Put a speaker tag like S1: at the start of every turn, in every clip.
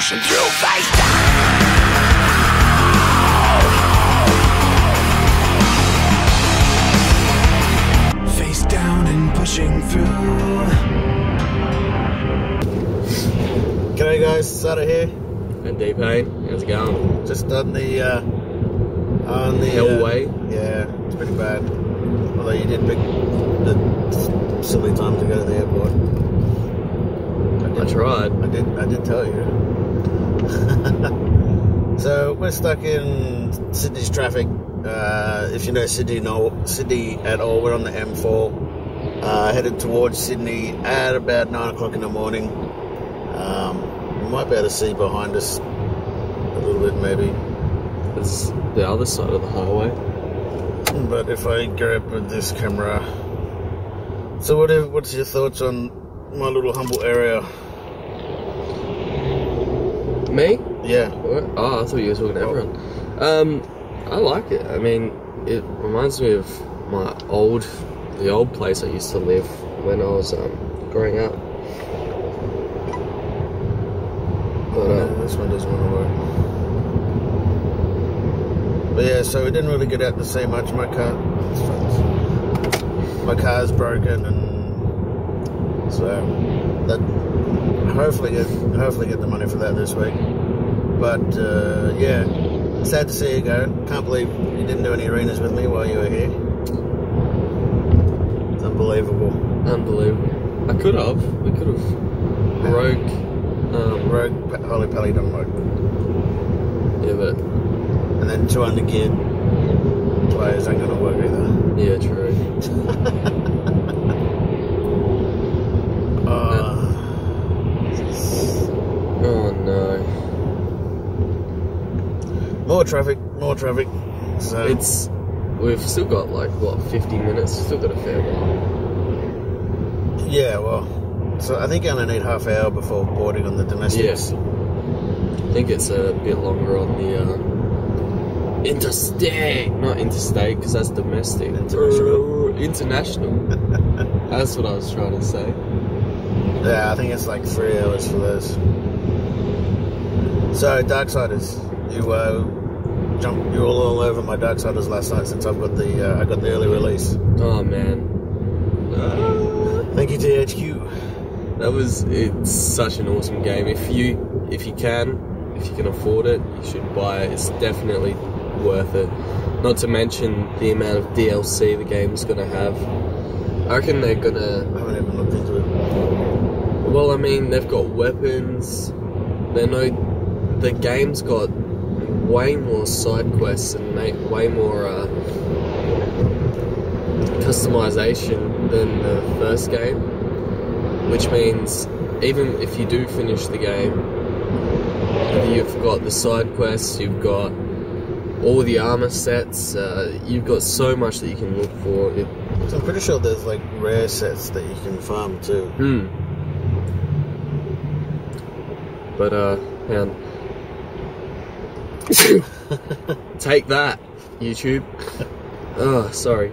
S1: pushing through face down. Face down and pushing through.
S2: G'day guys, Satta here.
S3: And Dpain, how's it going?
S2: Just on the
S3: Hellway?
S2: Yeah, it's pretty bad. Although you did pick the silly time to go to the airport.
S3: I tried.
S2: I did tell you. So we're stuck in Sydney's traffic. If you know Sydney at all, we're on the M4, headed towards Sydney at about 9 o'clock in the morning. We might be able to see behind us a little bit, maybe.
S3: It's the other side of the highway.
S2: But if I grab with this camera, so what's your thoughts on my little humble area?
S3: Me?
S2: Yeah.
S3: What? Oh, I thought you were talking to everyone. I like it. I mean, it reminds me of the old place I used to live when I was growing up. But
S2: this one doesn't want to work. But yeah, so we didn't really get out to see much. My car's broken, and so that hopefully get the money for that this week. But yeah, sad to see you go. Can't believe you didn't do any arenas with me while you were here. It's unbelievable.
S3: Unbelievable. I could have. We could have. Rogue
S2: Holy Pally don't work.
S3: Yeah, but
S2: and then 200 geared players ain't gonna work either.
S3: yeah, true. Oh no.
S2: More traffic. So
S3: we've still got like what, 50 minutes. Still got a fair while.
S2: Yeah, well, so I think you only need half hour before boarding on the domestics.
S3: Yeah. I think it's a bit longer on the interstate, not interstate, because that's domestic. International. That's what I was trying to say.
S2: Yeah, I think it's like 3 hours for those. So, Darksiders, you were all over my Darksiders last night since I got the early release.
S3: Oh man.
S2: Thank you THQ.
S3: It's such an awesome game. If you can afford it, you should buy it. It's definitely worth it. Not to mention the amount of DLC the game's gonna have. I reckon they're gonna...
S2: I haven't even looked into it.
S3: Well, I mean, they've got weapons. The game's got way more side quests and way more customization than the first game. Which means, even if you do finish the game, you've got the side quests, you've got all the armor sets, you've got so much that you can look for.
S2: So I'm pretty sure there's like rare sets that you can farm too.
S3: But take that, YouTube. Oh, sorry.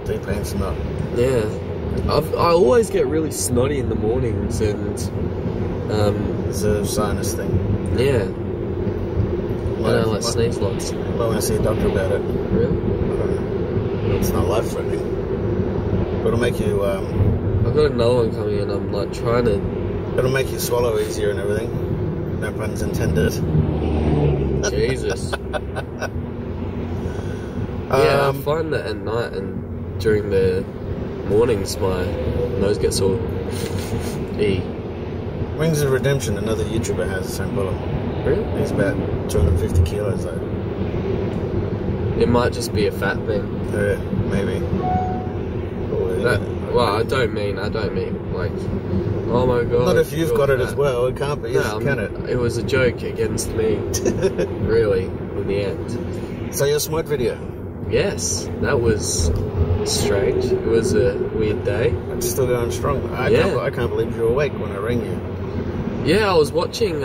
S2: Dpain snot.
S3: Yeah. I always get really snotty in the mornings, and
S2: it's a sinus thing.
S3: Yeah. I don't like sneeze lots.
S2: I want to see a doctor about it.
S3: Really?
S2: It's not life threatening, but it'll make you.
S3: I've got another one coming in. I'm like trying to.
S2: It'll make you swallow easier and everything. No puns intended.
S3: Jesus. Yeah, I find that at night and during the mornings my nose gets all
S2: Wings of Redemption, another YouTuber, has the same problem.
S3: Really?
S2: He's about 250 kilos though.
S3: It might just be a fat thing.
S2: Yeah, maybe.
S3: Well, I don't mean like, oh my god.
S2: Not if you've got it as well. It can't be, can it?
S3: It was a joke against me. Really, in the end.
S2: So your smut video?
S3: Yes, that was strange. It was a weird day.
S2: It's still going strong. I can't believe you're awake when I rang you.
S3: Yeah, I was watching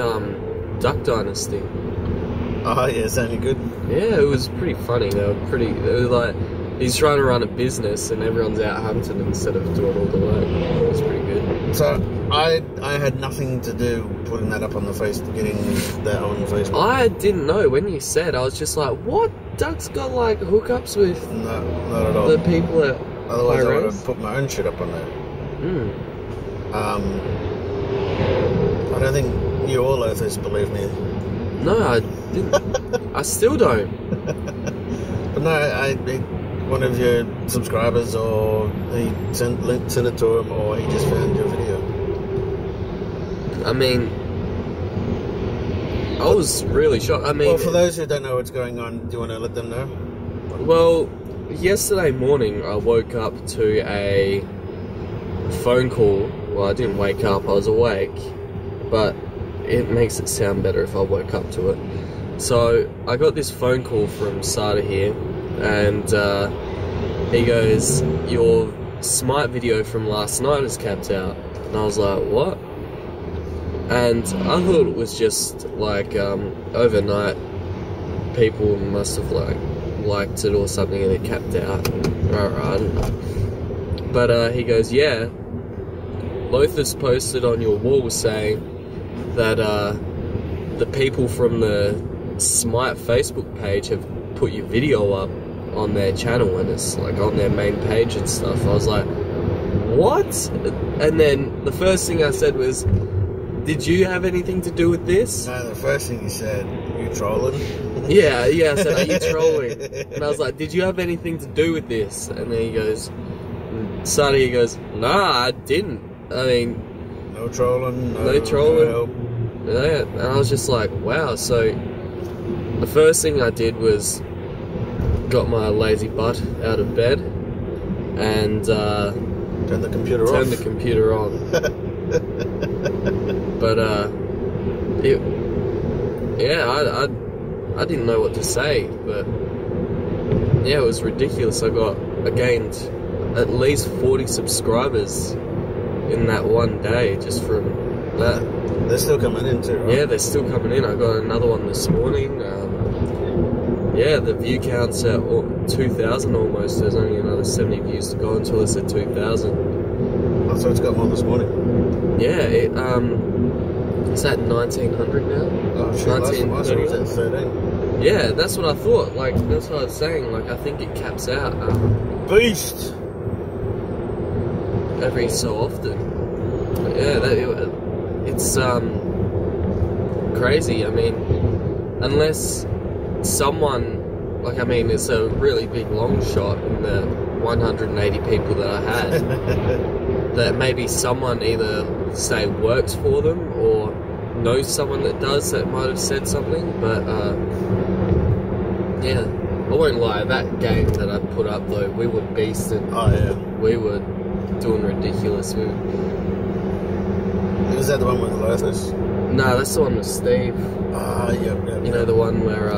S3: Duck Dynasty.
S2: Oh yeah, is that any good?
S3: Yeah, it was pretty funny. They were like, he's trying to run a business and everyone's out hunting instead of doing all the work. It was pretty good.
S2: So I had nothing to do putting that up on the face, getting that on Facebook.
S3: I didn't know when you said. I was just like, what? Doug's got like hookups with
S2: No, not at all.
S3: the people at
S2: Otherwise, I would
S3: Pyros?
S2: have put my own shit up on there.
S3: Mm.
S2: I don't think you or Lothos believe me.
S3: No, I didn't. I still don't.
S2: But no, one of your subscribers, or he sent it to him, or he just found your video.
S3: I mean, I was really shocked. I mean,
S2: Well, for those who don't know what's going on, do you want to let them know?
S3: well, yesterday morning I woke up to a phone call. Well, I didn't wake up, I was awake, but it makes it sound better if I woke up to it. So I got this phone call from Satta here, and he goes, your Smite video from last night is capped out. And I was like, what? And I thought it was just like overnight people must have like liked it or something and it capped out. I don't know. But he goes, yeah, Lothos posted on your wall saying that the people from the Smite Facebook page have put your video up on their channel and it's like on their main page and stuff. I was like, what? And then the first thing I said was, did you have anything to do with this?
S2: No, the first thing you said, you trolling?
S3: Yeah, I said, are you trolling? And I was like, did you have anything to do with this? And then he goes, Sonny, he goes, nah, I didn't. I mean,
S2: No trolling,
S3: no trolling.
S2: help.
S3: Yeah, and I was just like, wow. So the first thing I did was got my lazy butt out of bed and
S2: Turn the computer off.
S3: turned the computer on. But I didn't know what to say, but yeah, it was ridiculous. I gained at least 40 subscribers in that one day just from that.
S2: They're still coming in too, right?
S3: Yeah, they're still coming in. I got another one this morning. Yeah, the view count's at 2,000 almost. There's only another 70 views to go until it's at 2,000.
S2: Oh, so it's got one this morning.
S3: Yeah, it's at 1,900 now.
S2: Oh shit, last one was at 13.
S3: Yeah, that's what I thought. Like, that's what I was saying. Like, I think it caps out
S2: Beast!
S3: every so often. But yeah, it's crazy. I mean, unless someone, like, I mean, it's a really big long shot in the 180 people that I had. That maybe someone either say works for them or knows someone that does that might have said something, but yeah, I won't lie, that game that I put up though, we were beasting.
S2: Oh yeah.
S3: We were doing ridiculous.
S2: Was that the one with Lothos?
S3: No, that's the one with Steve.
S2: Ah, yep.
S3: You know, the one where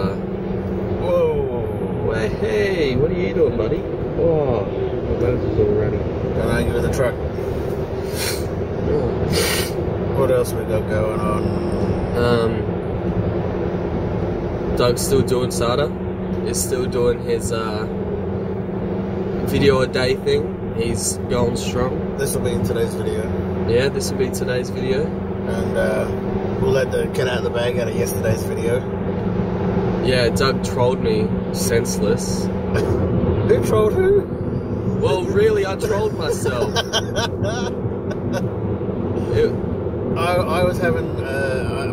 S2: Whoa.
S3: hey, what are you doing, buddy? Oh, my nose is all runny.
S2: Don't argue with the truck. What else we got going on?
S3: Doug's still doing Satta. He's still doing his video a day thing. He's going strong.
S2: This will be in today's video.
S3: Yeah, this will be today's video.
S2: And we'll let the cat out of the bag out of yesterday's video.
S3: Yeah, Doug trolled me senseless.
S2: Who trolled who?
S3: Well, really, I trolled myself.
S2: I was having, I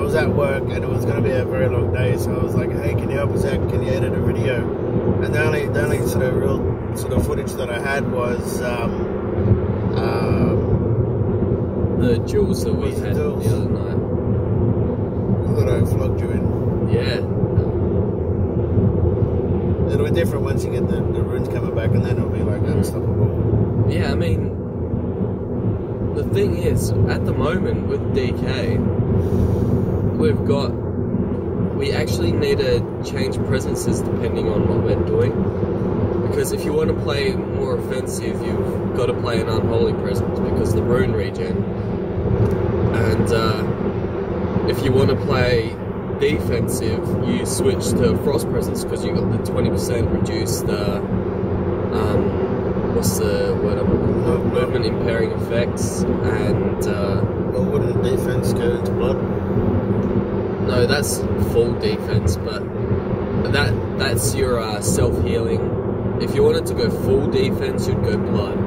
S2: was at work and it was going to be a very long day, so I was like, hey, can you help us out? Can you edit a video? And the only sort of real sort of footage that I had was
S3: the jewels that we had the other night.
S2: That I vlogged you in.
S3: Yeah.
S2: It'll be different once you get the runes coming back, and then it'll be like unstoppable.
S3: Yeah, I mean, the thing is, at the moment with DK, we actually need to change presences depending on what we're doing. Because if you want to play more offensive, you've got to play an unholy presence because the rune regen. And if you want to play defensive, you switch to frost presence because you got the 20% reduced what's the word? Movement impairing effects, and
S2: Well, wouldn't defense go into blood?
S3: no, that's full defense, but that's your self-healing. If you wanted to go full defense, you'd go blood.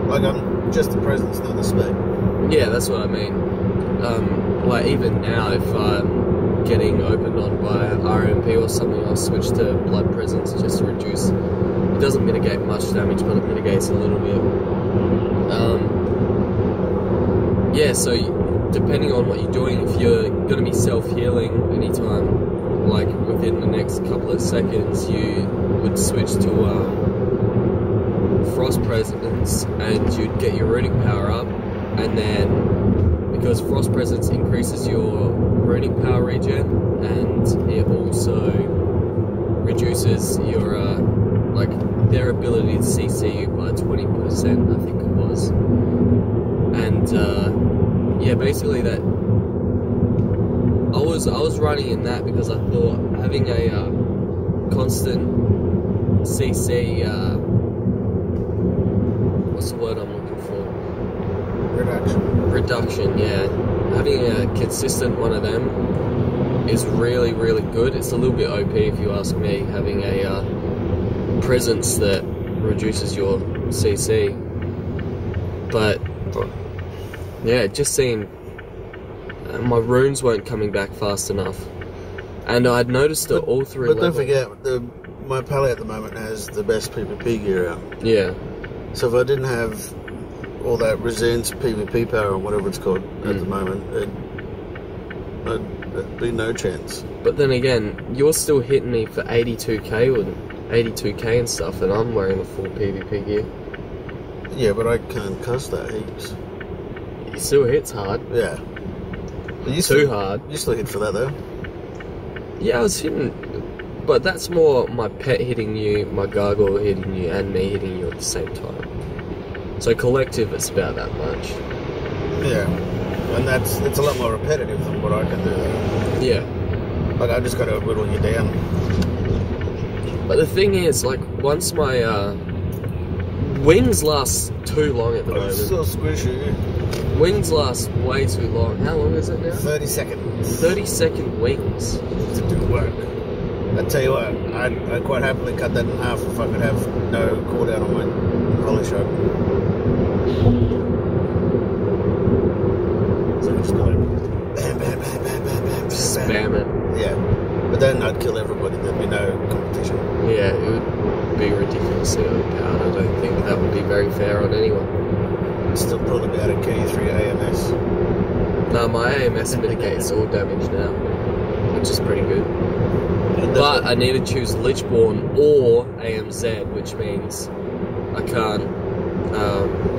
S2: Like, I'm just the presence, not the spec.
S3: Yeah, that's what I mean. Like even now, if I'm getting opened on by RMP or something, I'll switch to blood presence just to reduce. It doesn't mitigate much damage, but it mitigates a little bit. Yeah, so depending on what you're doing, if you're going to be self-healing anytime, like within the next couple of seconds, you would switch to Frost Presence, and you'd get your runic power up, and then because Frost Presence increases your runic power regen, and it also reduces your like their ability to CC you by 20%, I think it was. And yeah, basically that I was running in that because I thought having a constant CC what's the word I'm looking for? Reduction, yeah. Having a consistent one of them is really, really good. It's a little bit OP if you ask me, having a presence that reduces your CC. But yeah, it just seemed my runes weren't coming back fast enough. And I'd noticed that all three
S2: But
S3: levels...
S2: don't forget, my palette at the moment has the best PvP gear out.
S3: Yeah.
S2: So if I didn't have all that resents PvP power or whatever it's called at the moment, there'd be no chance.
S3: But then again, you're still hitting me for 82k or 82k and stuff, and I'm wearing the full PvP gear.
S2: Yeah, but I can't cuss that heaps.
S3: It still hits hard.
S2: Yeah. But you
S3: Too hard.
S2: You still hit for that though.
S3: Yeah, I was hitting, but that's more my pet hitting you, my gargoyle hitting you, and me hitting you at the same time. So collective, it's about that much.
S2: Yeah. And it's a lot more repetitive than what I can do though.
S3: Yeah.
S2: Like, I just gotta whittle you down.
S3: But the thing is, like, once my wings last too long at the moment.
S2: It's so squishy.
S3: Wings last way too long. How long is it now?
S2: 30 seconds.
S3: 30-second wings.
S2: To do work. I tell you what, I'd quite happily cut that in half if I could have no cooldown on my polish up. So I just go like bam, bam, bam, bam, bam, bam,
S3: Spam it.
S2: Yeah. But then I'd kill everybody, there'd be no competition.
S3: Yeah, it would be ridiculously overpowered. I don't think that would be very fair on anyone.
S2: I'd still probably be able to carry 3 AMS.
S3: No, my AMS mitigates all damage now, which is pretty good. But I need to choose Lichborn or AMZ, which means I can't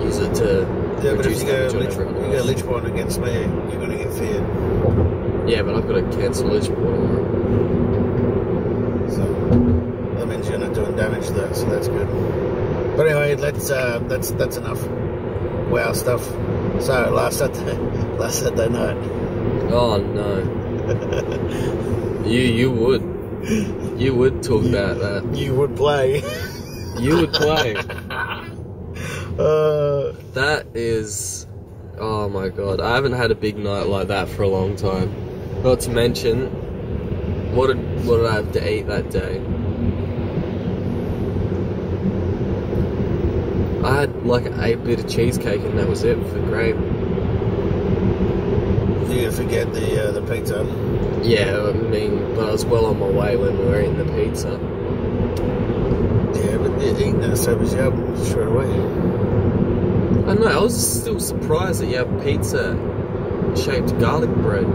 S3: use it to reduce damage on everyone else.
S2: If you go Lichborn against me, you're going to get feared.
S3: Yeah, but I've got to cancel Lichborn.
S2: So that means you're not doing damage though, so that's good. But anyway, that's enough WoW stuff. So last Saturday night.
S3: Oh no. You would talk about that.
S2: You would play.
S3: You would play. That is, oh my god, I haven't had a big night like that for a long time. Not to mention, what did I have to eat that day? I had like an 8-bit of cheesecake and that was it for grape.
S2: You gonna forget the pizza?
S3: Yeah, I mean, but I was well on my way when we were eating the pizza.
S2: Yeah, but eating that sobers you up straight away.
S3: I know, I was still surprised that you have pizza-shaped garlic bread.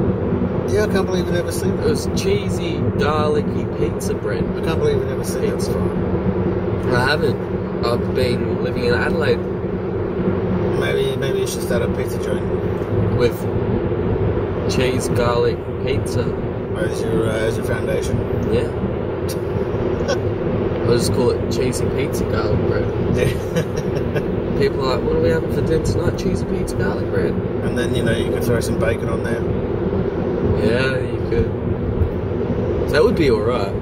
S2: Yeah, I can't believe you've never seen that.
S3: It was cheesy, garlicky pizza bread.
S2: I can't believe you've never seen that before.
S3: I haven't. I've been living in Adelaide.
S2: Maybe you should start a pizza joint.
S3: With cheese, garlic, pizza.
S2: As your foundation.
S3: Yeah. I'll just call it cheesy pizza garlic bread.
S2: Yeah.
S3: People are like, what are we having for dinner tonight? Cheesy pizza garlic bread.
S2: And then, you could throw some bacon on there.
S3: Yeah, you could. That would be alright.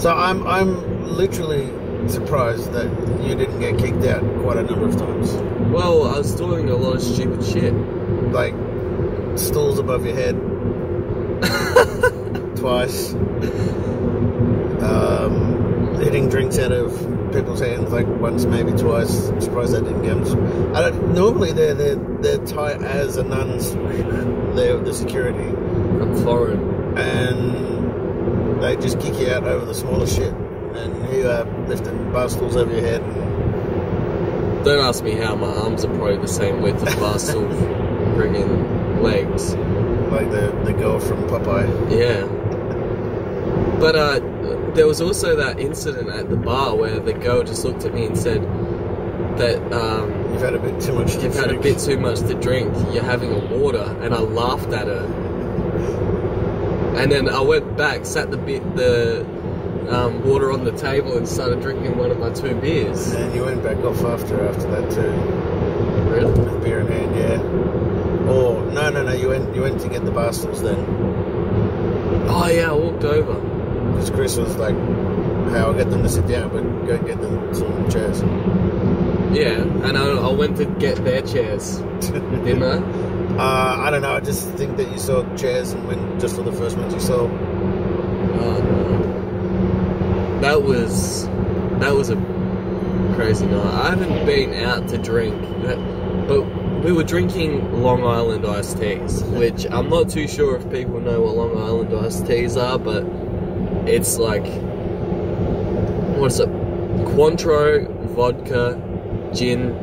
S2: So I'm literally surprised that you didn't get kicked out quite a number of times.
S3: Well, I was doing a lot of stupid shit.
S2: Like stools above your head twice. Hitting drinks out of people's hands like once, maybe twice. I'm surprised that didn't get them. Normally they're tight as a nun's. They're the security.
S3: I'm foreign.
S2: And they just kick you out over the smaller shit. And you are lifting bar stools over your head.
S3: Don't ask me how. My arms are probably the same width as bar stool bringing legs.
S2: Like the girl from Popeye.
S3: Yeah. But there was also that incident at the bar where the girl just looked at me and said that
S2: you've had a bit too much to drink.
S3: You've had a bit too much to drink. You're having a water, and I laughed at her. And then I went back, sat the water on the table, and started drinking one of my 2 beers.
S2: And you went back off after that too.
S3: Really?
S2: With beer in hand, yeah. Oh no! You went to get the bar stools then.
S3: Oh yeah, I walked over.
S2: Because Chris was like, "Hey, I'll get them to sit down, but go get them some chairs."
S3: Yeah, and I went to get their chairs, didn't I?
S2: I don't know. I just think that you saw chairs and went just for the first ones you saw.
S3: Oh no. That was a crazy night. I haven't been out to drink, but we were drinking Long Island iced teas, which I'm not too sure if people know what Long Island iced teas are, but it's like, what is it? Cointreau, vodka, gin,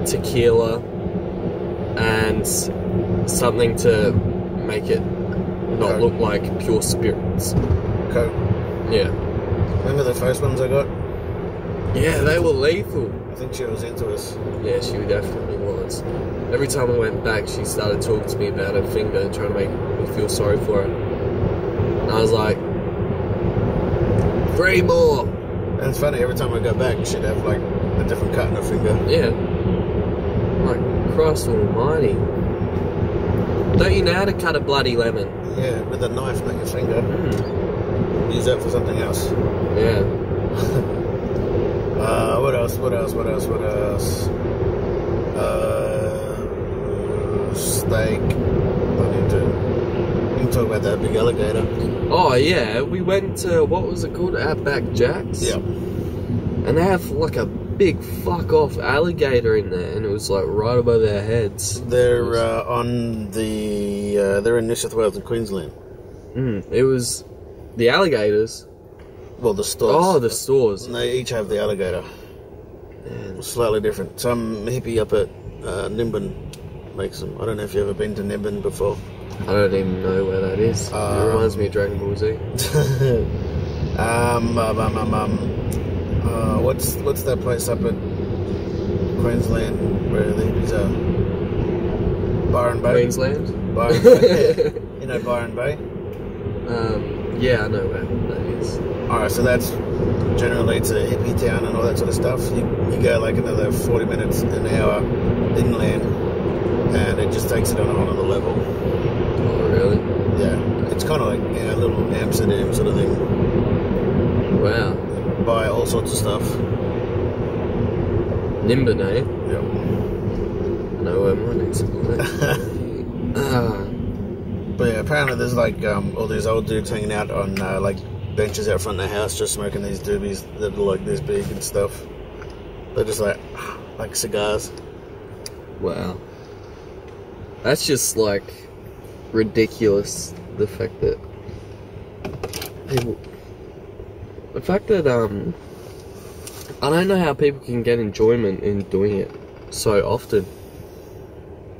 S3: tequila, and something to make it not
S2: Coke.
S3: look like pure spirits.
S2: Coke.
S3: Yeah.
S2: Remember the first ones I got?
S3: Yeah, they were lethal.
S2: I think she was into us.
S3: Yeah, she definitely was. Every time I went back, she started talking to me about her finger and trying to make me feel sorry for it. And I was like, 3 more!
S2: And it's funny, every time I go back, she'd have like a different cut in her finger.
S3: Yeah. Like, Christ almighty. Don't you know how to cut a bloody lemon?
S2: Yeah, with a knife, not your finger.
S3: Mm.
S2: Use that for something else.
S3: Yeah.
S2: What else? Steak. We can talk about that big alligator.
S3: Oh, yeah. We went to, what was it called? Outback Jack's?
S2: Yeah.
S3: And they have like a big fuck off alligator in there, and it was like right above their heads.
S2: They're they're in New South Wales and Queensland.
S3: It was the alligators.
S2: Well, the stores.
S3: Oh, the stores.
S2: And they each have the alligator.
S3: Man.
S2: Slightly different. Some hippie up at Nimbin makes them. I don't know if you've ever been to Nimbin before.
S3: I don't even know where that is. It reminds me of Dragon Ball Z.
S2: What's that place up at Queensland where the hippies are? Byron Bay?
S3: Queensland?
S2: Byron Bay. You know Byron Bay?
S3: Yeah, I know where that is.
S2: Alright, so that's generally, it's a hippie town and all that sort of stuff. You go like another 40 minutes, an hour inland, and it just takes it on a whole other level.
S3: Oh, really?
S2: Yeah. It's kind of like a little Amsterdam sort of thing.
S3: Wow.
S2: Buy all sorts of stuff.
S3: Nimbin, eh?
S2: Yep.
S3: I know where mine is.
S2: But yeah, apparently there's like all these old dudes hanging out on like benches out front of their house just smoking these doobies that are like this big and stuff. They're just like cigars.
S3: Wow. That's just like ridiculous. The fact that people, I don't know how people can get enjoyment in doing it so often.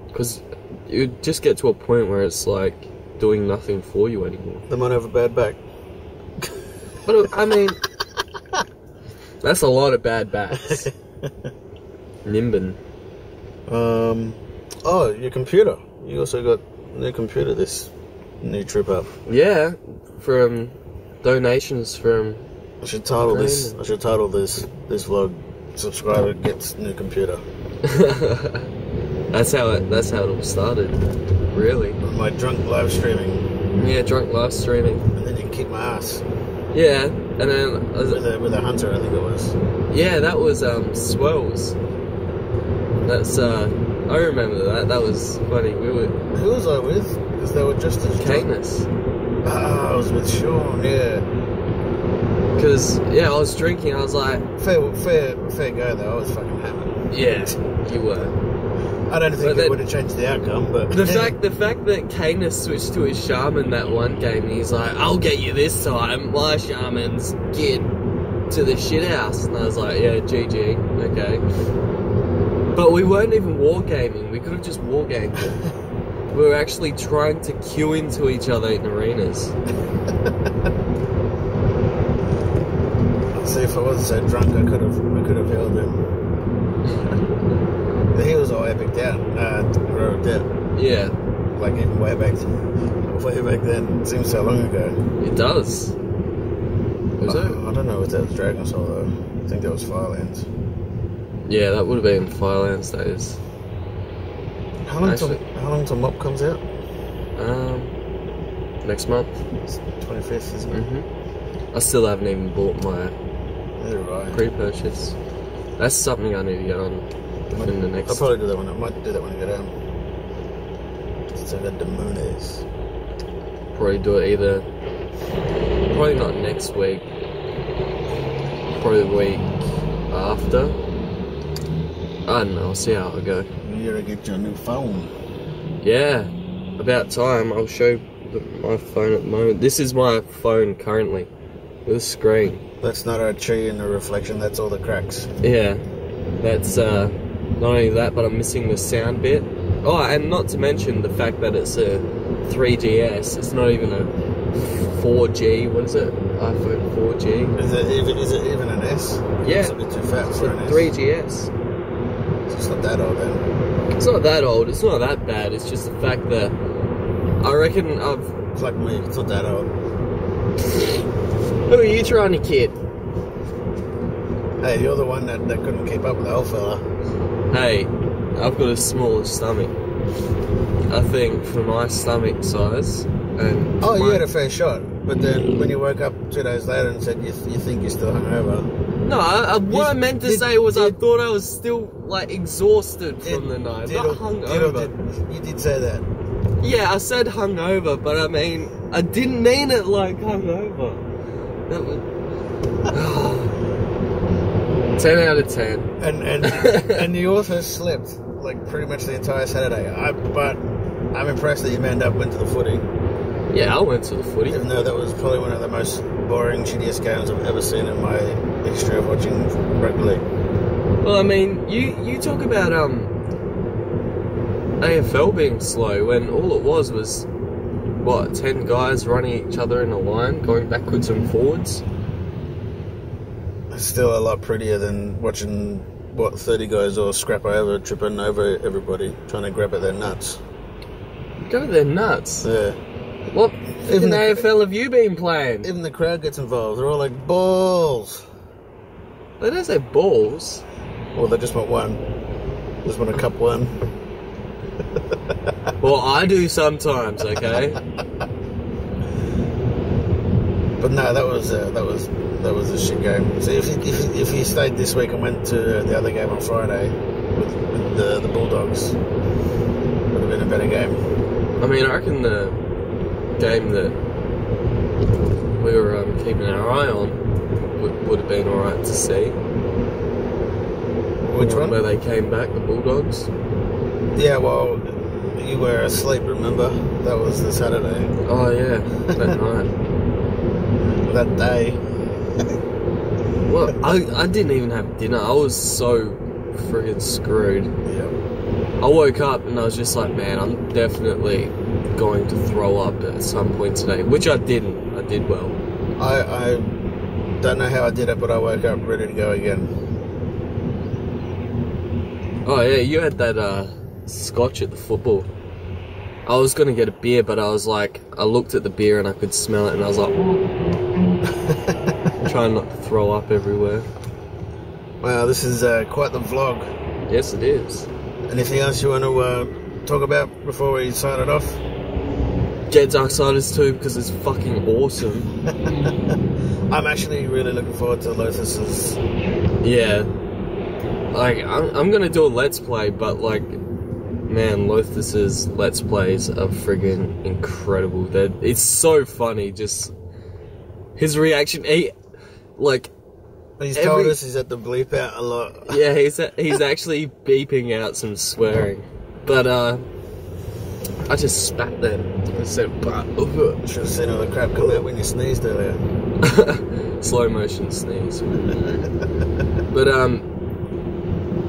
S3: Because you just get to a point where it's like doing nothing for you anymore.
S2: They might have a bad back.
S3: But I mean, that's a lot of bad backs. Nimbin.
S2: Oh, your computer. You also got a new computer this new trip up.
S3: Yeah, from donations from.
S2: I should title this vlog. Subscriber gets new computer.
S3: That's how it all started. Really.
S2: My drunk live streaming.
S3: Yeah, drunk live streaming.
S2: And then you kick my ass.
S3: Yeah, And then
S2: with a hunter, I think it was.
S3: yeah, that was Swells. That's I remember that. That was funny. We were.
S2: Who was I with? Because they were just as drunk.
S3: Canis.
S2: Ah, I was with Sean. Yeah.
S3: Because yeah, I was drinking. I was like,
S2: Fair go though. I was fucking hammered.
S3: yeah, you were.
S2: I don't think it would have changed the outcome, but
S3: The fact that Canis switched to his shaman that one game, and he's like, I'll get you this time. My shaman's get to the shit house, and I was like, yeah, GG, okay. But we weren't even wargaming. We could have just wargamed it. We were actually trying to queue into each other in arenas.
S2: See, if I wasn't so drunk, I could have held him. The heels all epic down, road down.
S3: Yeah,
S2: Like even way back then. It seems so long ago.
S3: it does. Was it?
S2: I don't know if that was Dragon Soul though. I think that was Firelands.
S3: Yeah, that would have been Firelands days.
S2: How long till Mop comes out?
S3: Next month.
S2: It's 25th, isn't it?
S3: I still haven't even bought my
S2: Neither have I.
S3: pre-purchase. That's something I need to get on within the next.
S2: I'll probably do that when I might do that when I get home. So the Demones.
S3: Probably do it either. Probably not next week. Probably the week after. I don't know. I'll see how I go.
S2: You gotta get your new phone.
S3: Yeah, about time. I'll show my phone at the moment. This is my phone currently with a screen.
S2: That's not a tree in the reflection. That's all the cracks.
S3: Yeah, that's not only that, but I'm missing the sound bit. Oh, and not to mention the fact that it's a 3GS. It's not even a 4G. What is it? iPhone 4G.
S2: Is it even an S?
S3: Yeah,
S2: It's a bit too fat
S3: it's
S2: for
S3: a
S2: an S.
S3: 3GS.
S2: So it's not that old then.
S3: It's not that old. It's not that bad. It's just the fact that I reckon I've.
S2: It's like me. It's not that old.
S3: Who are you trying to kid?
S2: Hey, you're the one that couldn't keep up with the old fella.
S3: Hey, I've got a smaller stomach. I think for my stomach size and
S2: Oh,
S3: my,
S2: you had a fair shot. But then when you woke up 2 days later and said you think you're still hungover.
S3: No, what I meant to say was I thought I was still like exhausted from the night. Not hungover.
S2: You did say that.
S3: Yeah, I said hungover, but I mean I didn't mean it like hungover. That was 10 out of 10.
S2: And you also slept like pretty much the entire Saturday. But I'm impressed that you manned up, went to the footy.
S3: Yeah, I went to the footy.
S2: Even though that was probably one of the most boring, shittiest games I've ever seen in my history of watching rugby league.
S3: Well, I mean, you talk about AFL being slow when all it was what, 10 guys running each other in a line, going backwards and forwards.
S2: It's still a lot prettier than watching 30 guys all scrap over, tripping over everybody, trying to grab at their nuts.
S3: Go to their nuts.
S2: Yeah.
S3: What in the AFL have you been playing?
S2: Even the crowd gets involved. They're all like, balls.
S3: They don't say balls.
S2: Well, they just want one. Just want a cup one.
S3: Well, I do sometimes, okay?
S2: But no, that was a shit game. So if you stayed this week and went to the other game on Friday with the Bulldogs, would have been a better game.
S3: I mean, I reckon the game that we were keeping our eye on would have been alright to see.
S2: Which one?
S3: Where they came back, the Bulldogs.
S2: Yeah, well, you were asleep, remember? That was the Saturday.
S3: Oh yeah, that night.
S2: That day.
S3: Well, I didn't even have dinner. I was so friggin' screwed.
S2: Yeah.
S3: I woke up and I was just like, man, I'm definitely going to throw up at some point today. Which I didn't. I did well.
S2: I don't know how I did it, but I woke up ready to go again.
S3: Oh yeah, you had that scotch at the football. I was going to get a beer, but I was like, I looked at the beer and I could smell it and I was like, trying not to throw up everywhere.
S2: Wow, this is quite the vlog.
S3: Yes, it is.
S2: Anything else you want to talk about before we sign it off?
S3: get Darksiders 2 because it's fucking awesome.
S2: I'm actually really looking forward to Lotus's.
S3: Yeah. Like, I'm gonna do a Let's Play, but like, man, Lotus's Let's Plays are friggin' incredible. It's so funny, just his reaction. He's
S2: told us he's had to bleep out a lot.
S3: Yeah, he's actually beeping out some swearing. But I just spat then. I said,
S2: should have seen all the crap come out when you sneezed earlier.
S3: Slow motion sneeze. But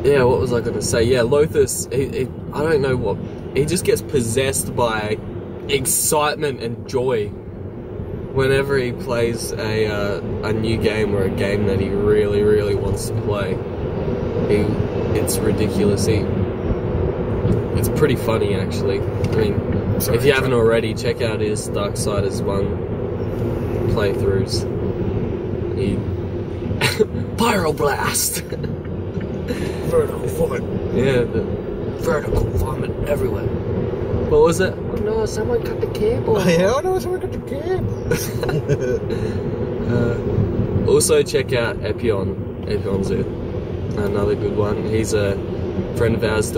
S3: yeah, what was I gonna say? Yeah, Lothus, I don't know what, he just gets possessed by excitement and joy whenever he plays a new game or a game that he really, really wants to play. It's ridiculous. It's pretty funny, actually. I mean, if you haven't already, check out his Darksiders 1 playthroughs. Pyroblast!
S2: Vertical vomit.
S3: Yeah, the vertical vomit everywhere. What was it? Oh no, someone cut the cable.
S2: Oh yeah, oh no, someone cut the cable.
S3: Also check out Epion's another good one. He's a friend of ours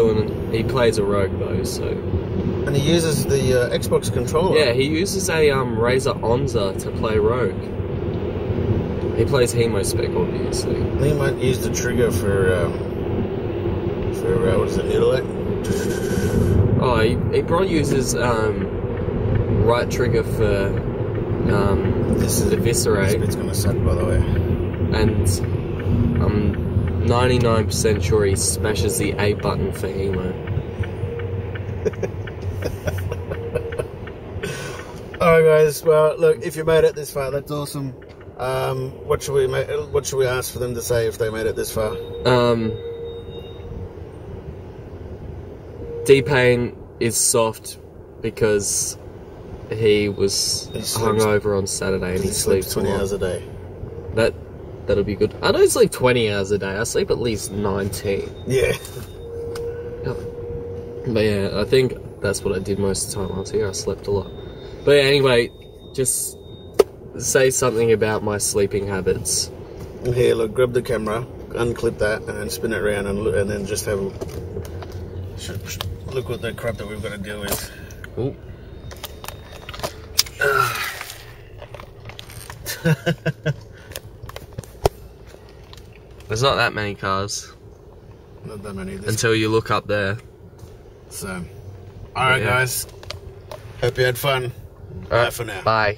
S3: he plays a rogue though, so.
S2: And he uses the Xbox controller.
S3: Yeah, he uses a Razer Onza to play rogue. He plays Hemospec, obviously.
S2: He might use the trigger for what is it, Needle?
S3: Oh, he probably uses right trigger for the Viscerate.
S2: This bit's gonna suck, by the way.
S3: And I'm 99% sure he smashes the A button for Hemo.
S2: Alright guys, well look, if you made it this far, that's awesome. What should we ask for them to say if they made it this far? Dpain
S3: is soft because he was hungover on Saturday and he sleeps
S2: 20 hours a day.
S3: That'll be good. I don't sleep 20 hours a day. I sleep at least 19.
S2: Yeah.
S3: But yeah, I think that's what I did most of the time I was here. I slept a lot. But yeah, anyway, just say something about my sleeping habits.
S2: Here, look, grab the camera, unclip that, and then spin it around, and then just have a look at the crap that we've got to deal with.
S3: Ooh. There's not that many cars.
S2: Not that many.
S3: Until you look up there.
S2: So, alright guys. Hope you had fun.
S3: Alright,
S2: for now.
S3: Bye.